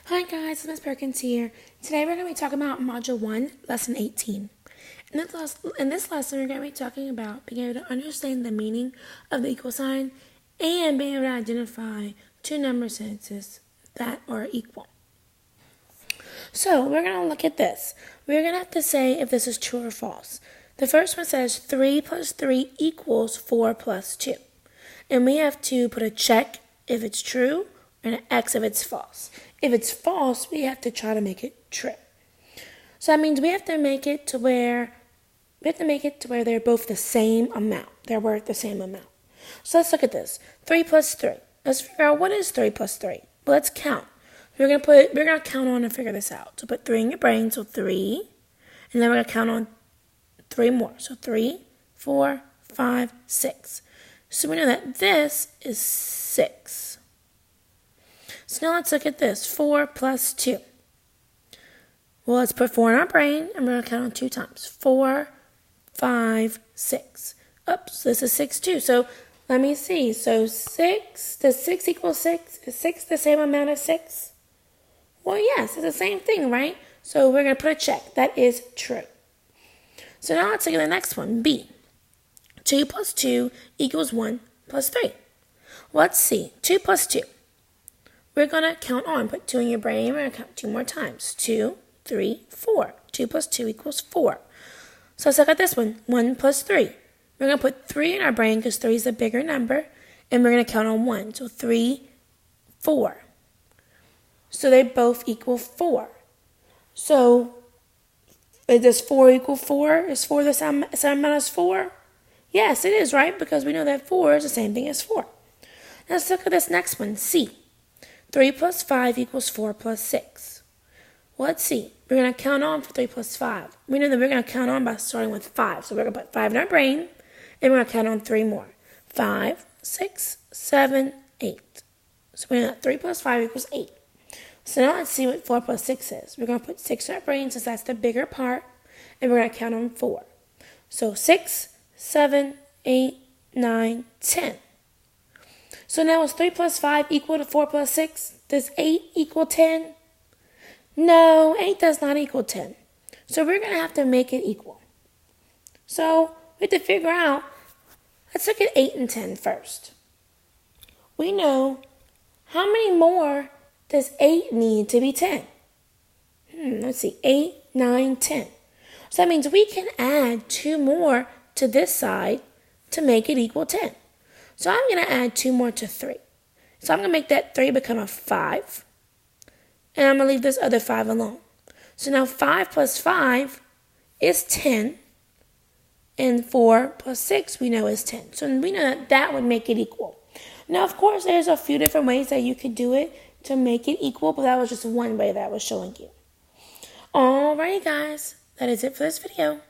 Hi guys, Miss Perkins here. Today we're going to be talking about Module 1, Lesson 18. In this lesson, we're going to be talking about being able to understand the meaning of the equal sign and being able to identify two number sentences that are equal. So we're going to look at this. We're going to have to say if this is true or false. The first one says 3 plus 3 equals 4 plus 2. And we have to put a check if it's true and an X if it's false. If it's false, we have to try to make it true. So that means we have to make it to where they're both the same amount. They're worth the same amount. So let's look at this. 3 plus 3. Let's figure out what is 3 plus 3. Well, let's count. We're gonna count on and figure this out. So put 3 in your brain, so 3. And then we're gonna count on 3 more. So 3, 4, 5, 6. So we know that this is 6. So now let's look at this. 4 plus 2. Well, let's put 4 in our brain, and we're going to count on 2 times. 4, 5, 6. Oops, this is 6 too. So let me see. So 6, does 6 equal 6? Is 6 the same amount as 6? Well, yes, it's the same thing, right? So we're going to put a check. That is true. So now let's look at the next one, B. 2 plus 2 equals 1 plus 3. Let's see. 2 plus 2. We're going to count on. Put 2 in your brain. We're going to count 2 more times. 2, 3, 4. 2 plus 2 equals 4. So let's look at this one. 1 plus 3. We're going to put 3 in our brain because 3 is a bigger number. And we're going to count on 1. So 3, 4. So they both equal 4. So does 4 equal 4? Is 4 the same amount as 4? Yes, it is, right? Because we know that 4 is the same thing as 4. Now let's look at this next one. C. 3 plus 5 equals 4 plus 6. Well, let's see. We're going to count on for 3 plus 5. We know that we're going to count on by starting with 5. So we're going to put 5 in our brain, and we're going to count on 3 more. 5, 6, 7, 8. So we know that 3 plus 5 equals 8. So now let's see what 4 plus 6 is. We're going to put 6 in our brain since that's the bigger part, and we're going to count on 4. So 6, 7, 8, 9, 10. So now is 3 plus 5 equal to 4 plus 6? Does 8 equal 10? No, 8 does not equal 10. So we're going to have to make it equal. So we have to figure out, let's look at 8 and 10 first. We know how many more does 8 need to be 10? Let's see, 8, 9, 10. So that means we can add 2 more to this side to make it equal 10. So I'm going to add 2 more to 3. So I'm going to make that 3 become a 5. And I'm going to leave this other 5 alone. So now 5 plus 5 is 10. And 4 plus 6 we know is 10. So we know that that would make it equal. Now, of course, there's a few different ways that you could do it to make it equal. But that was just one way that I was showing you. Alrighty, guys. That is it for this video.